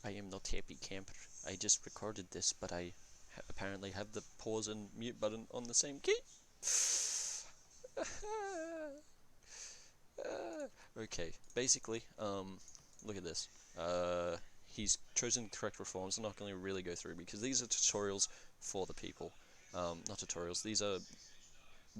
I am not happy camper. I just recorded this, but I apparently have the pause and mute button on the same key. Okay, basically, look at this. He's chosen correct reforms. I'm not going to really go through because these are tutorials for the people. Not tutorials, these are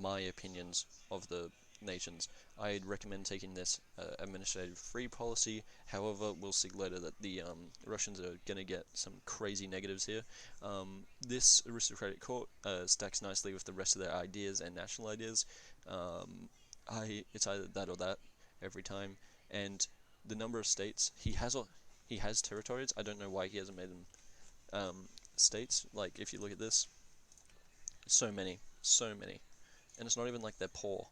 my opinions of the nations. I'd recommend taking this administrative free policy. However, we'll see later that the Russians are going to get some crazy negatives here. This aristocratic court stacks nicely with the rest of their ideas and national ideas. It's either that or that every time, and the number of states he has territories. I don't know why he hasn't made them states. Like if you look at this, so many, and it's not even like they're poor.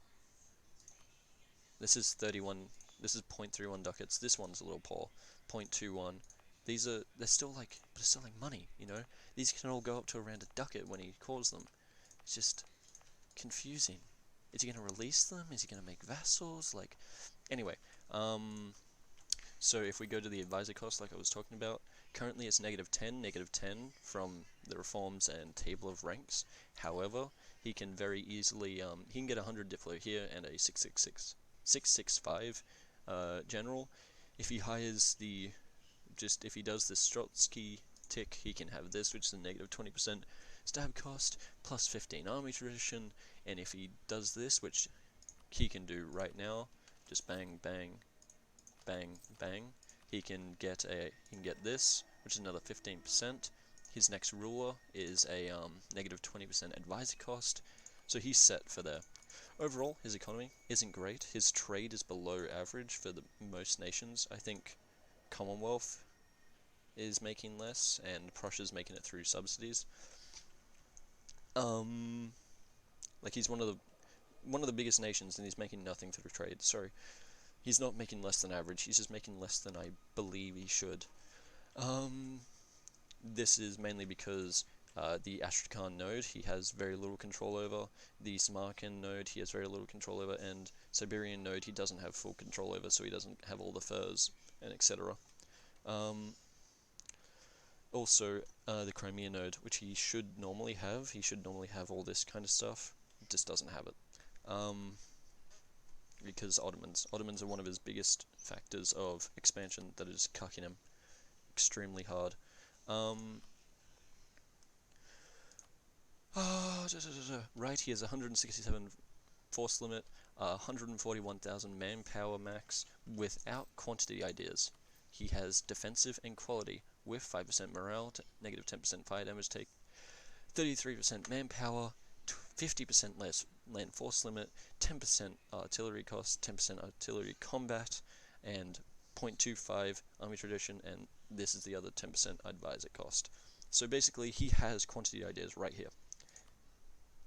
This is 31. This is 0.31 ducats. This one's a little poor, 0.21. They're still like, but it's still like money, you know. These can all go up to around a ducat when he calls them. It's just confusing. Is he gonna release them? Is he gonna make vassals? Like, anyway. So if we go to the advisor cost, like I was talking about, currently it's -10 from the reforms and table of ranks. However, he can very easily he can get 100 Diplo here and a 665 general. If he hires if he does the Strotsky tick, he can have this, which is a -20% stab cost plus 15 army tradition. And if he does this, which he can do right now, just bang bang bang bang, he can get this, which is another 15%. His next ruler is a -20% advisor cost, so he's set for there. Overall, his economy isn't great. His trade is below average for most nations. I think Commonwealth is making less, and Prussia's making it through subsidies. Like he's one of the biggest nations, and he's making nothing through trade. Sorry, he's not making less than average. He's just making less than I believe he should. This is mainly because the Astrakhan node he has very little control over, the Samarkand node he has very little control over, and Siberian node he doesn't have full control over, so he doesn't have all the furs and etc. Also, the Crimea node, which he should normally have all this kind of stuff, just doesn't have it. Because Ottomans are one of his biggest factors of expansion that is cucking him extremely hard. Right, he has 167 force limit, 141,000 manpower max without quantity ideas. He has defensive and quality with 5% morale, -10% fire damage take, 33% manpower, 50% less land force limit, 10% artillery cost, 10% artillery combat, and 0.25 army tradition, and this is the other 10% advisor cost. So basically, he has quantity ideas right here.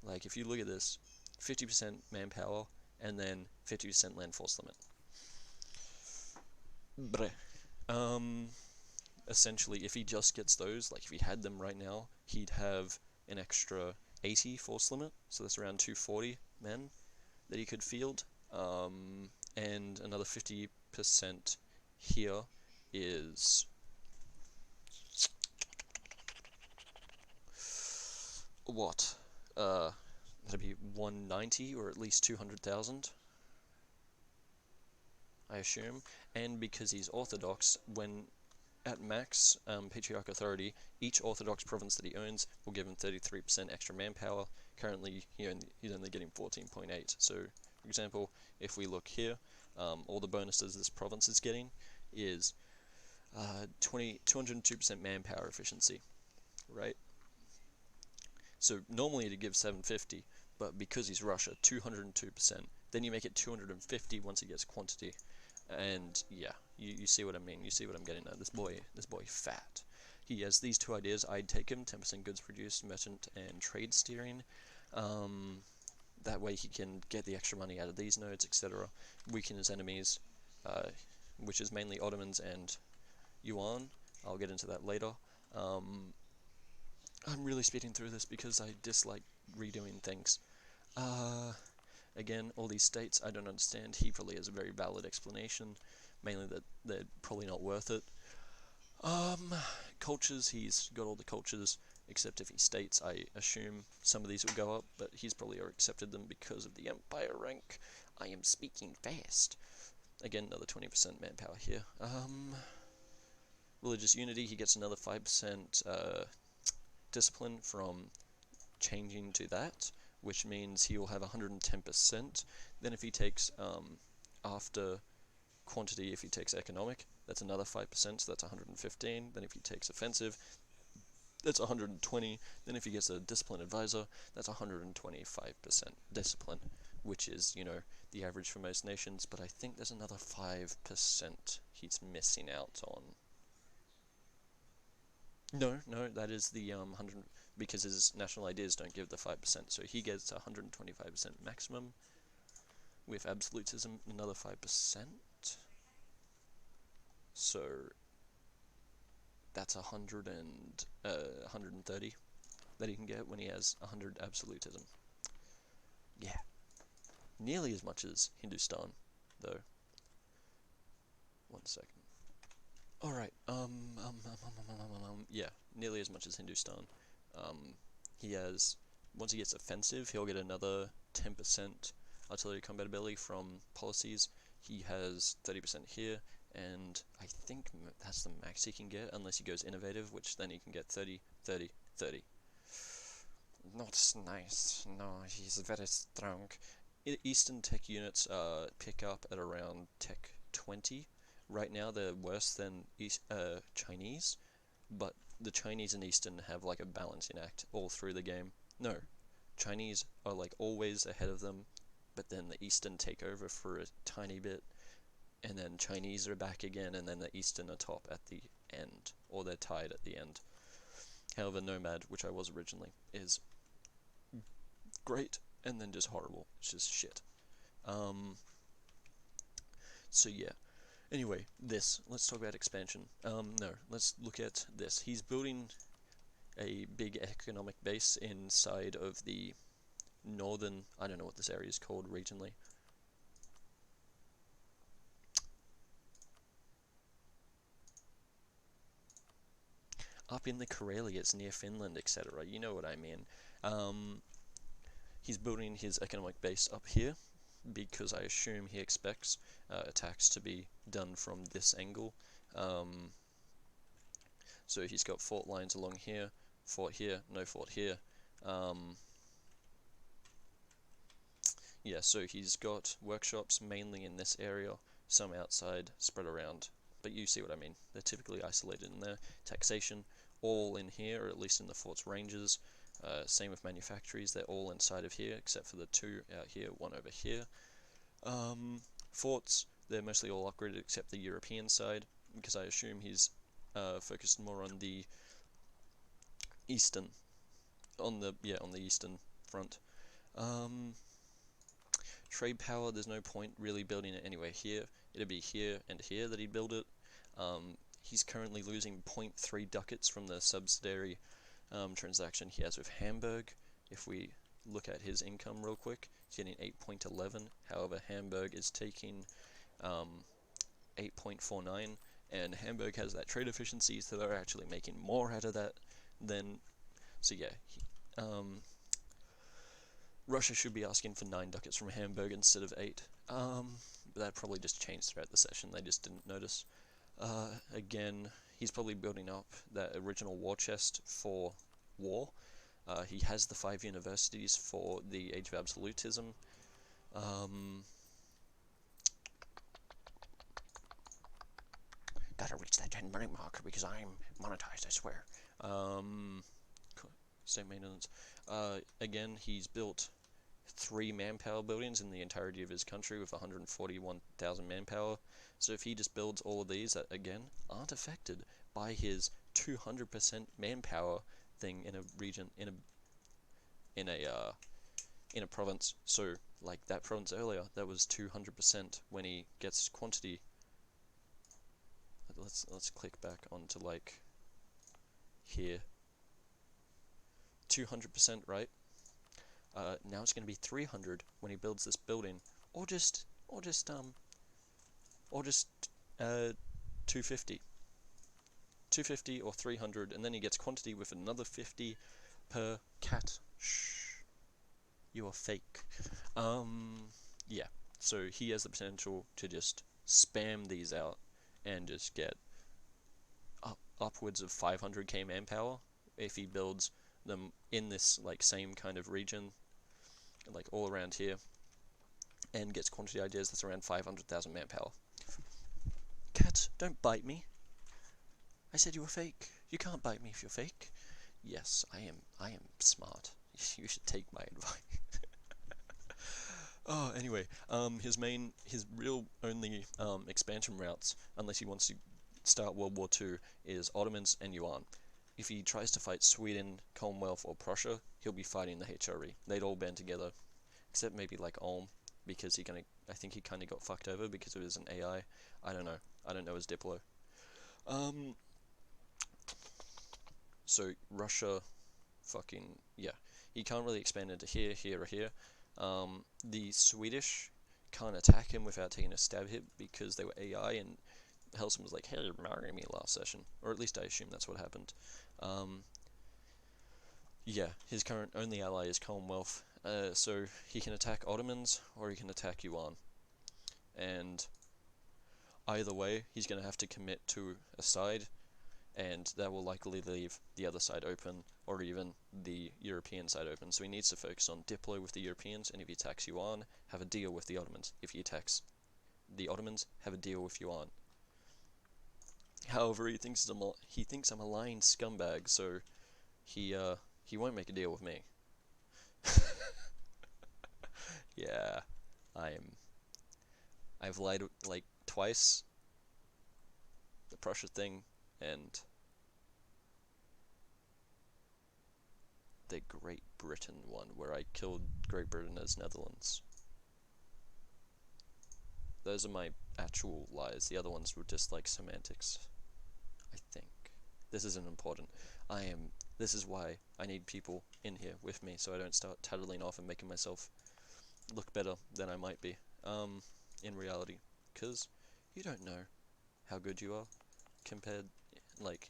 Like, if you look at this, 50% manpower, and then 50% land force limit. Essentially, if he just gets those, like if he had them right now, he'd have an extra 80 force limit, so that's around 240 men that he could field, and another 50% here is what? That'd be 190 or at least 200,000, I assume. And because he's Orthodox, when at max Patriarch Authority, each Orthodox province that he owns will give him 33% extra manpower. Currently, he's only getting 14.8. So, for example, if we look here, all the bonuses this province is getting is 202% manpower efficiency, right? So normally it'd give 750, but because he's Russia, 202%. Then you make it 250 once he gets quantity. And yeah, you see what I mean. You see what I'm getting at. This boy fat. He has these two ideas. I'd take him: 10% goods produced, merchant, and trade steering. That way he can get the extra money out of these nodes, etc. Weaken his enemies, which is mainly Ottomans and Yuan. I'll get into that later. I'm really speeding through this because I dislike redoing things. Again, all these states I don't understand. He probably has a very valid explanation, mainly that they're probably not worth it. Cultures, he's got all the cultures, except if he states, I assume some of these will go up, but he's probably already accepted them because of the Empire rank. I am speaking fast. Again, another 20% manpower here. Religious unity, he gets another 5% discipline from changing to that, which means he will have 110%. Then if he takes, after quantity, if he takes economic, that's another 5%, so that's 115. Then if he takes offensive, that's 120. Then if he gets a discipline advisor, that's 125% discipline, which is, you know, the average for most nations, but I think there's another 5% he's missing out on. No, that is the 100, because his national ideas don't give the 5%, so he gets 125% maximum. With absolutism, another 5%. So that's 130 that he can get when he has 100 absolutism. Yeah, nearly as much as Hindustan, though. One second. Alright, yeah, nearly as much as Hindustan. He has, once he gets offensive, he'll get another 10% artillery combat ability from policies. He has 30% here, and I think that's the max he can get, unless he goes innovative, which then he can get 30, 30, 30. Not nice. No, he's very strong. Eastern tech units pick up at around tech 20. Right now they're worse than Chinese, but the Chinese and Eastern have like a balancing act all through the game. No, Chinese are like always ahead of them, but then the Eastern take over for a tiny bit, and then Chinese are back again, and then the Eastern are top at the end, or they're tied at the end. However, Nomad, which I was originally, is great, and then just horrible. It's just shit. So yeah. Anyway, let's talk about expansion. No, let's look at this. He's building a big economic base inside of the northern, I don't know what this area is called regionally. Up in the Karelias near Finland, etc. You know what I mean. He's building his economic base up here, because I assume he expects attacks to be done from this angle. So he's got fort lines along here, fort here, no fort here. Yeah, so he's got workshops mainly in this area, some outside, spread around, but you see what I mean. They're typically isolated in there. Taxation, all in here, or at least in the fort's ranges. Same with manufactories, they're all inside of here, except for the two out here, one over here. Forts, they're mostly all upgraded except the European side, because I assume he's focused more on the eastern, on the eastern front. Trade power, there's no point really building it anywhere here. It'd be here and here that he'd build it. He's currently losing 0.3 ducats from the subsidiary transaction he has with Hamburg. If we look at his income real quick, he's getting 8.11. However, Hamburg is taking 8.49, and Hamburg has that trade efficiency, so they're actually making more out of that than. So yeah, Russia should be asking for 9 ducats from Hamburg instead of 8. But that probably just changed throughout the session. They just didn't notice. Again, he's probably building up that original war chest for war. He has the 5 universities for the Age of Absolutism. Gotta reach that 10 minute mark because I'm monetized, I swear. Same maintenance. Again, he's built 3 manpower buildings in the entirety of his country with 141,000 manpower. So if he just builds all of these that, again, aren't affected by his 200% manpower thing in a region, in a province. So like that province earlier, that was 200% when he gets quantity. Let's click back onto like here. 200%, right? Now it's going to be 300 when he builds this building, or just 250. 250 or 300, and then he gets quantity with another 50 per cat. Shh, you are fake. Yeah, so he has the potential to just spam these out and just get upwards of 500k manpower if he builds them in this like same kind of region, like all around here, and gets quantity ideas that's around 500,000 manpower. Cat, don't bite me. I said you were fake. You can't bite me if you're fake. Yes, I am smart. You should take my advice. Oh, anyway, his real only expansion routes, unless he wants to start World War II, is Ottomans and Yuan. If he tries to fight Sweden, Commonwealth, or Prussia, he'll be fighting the HRE. They'd all band together, except maybe like Ulm, because I think he kind of got fucked over because it was an AI. I don't know. I don't know his Diplo. So Russia, fucking yeah, he can't really expand into here, here, or here. The Swedish can't attack him without taking a stab hit because they were AI, and Hellson was like, "Hey, marry me" last session, or at least I assume that's what happened. Yeah, his current only ally is Commonwealth, so he can attack Ottomans or he can attack Yuan, and either way, he's going to have to commit to a side, and that will likely leave the other side open, or even the European side open. So he needs to focus on Diplo with the Europeans, and if he attacks Yuan, have a deal with the Ottomans. If he attacks the Ottomans, have a deal with Yuan. However, he thinks I'm a lying scumbag, so he won't make a deal with me. Yeah, I've lied like twice. The Prussia thing and the Great Britain one, where I killed Great Britain as Netherlands. Those are my actual lies. The other ones were just like semantics, I think. This isn't important. This is why I need people in here with me, so I don't start tattling off and making myself look better than I might be, in reality. Because you don't know how good you are compared, like,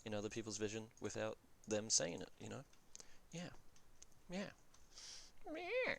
in other people's vision without them saying it, you know? Yeah. Yeah. Yeah.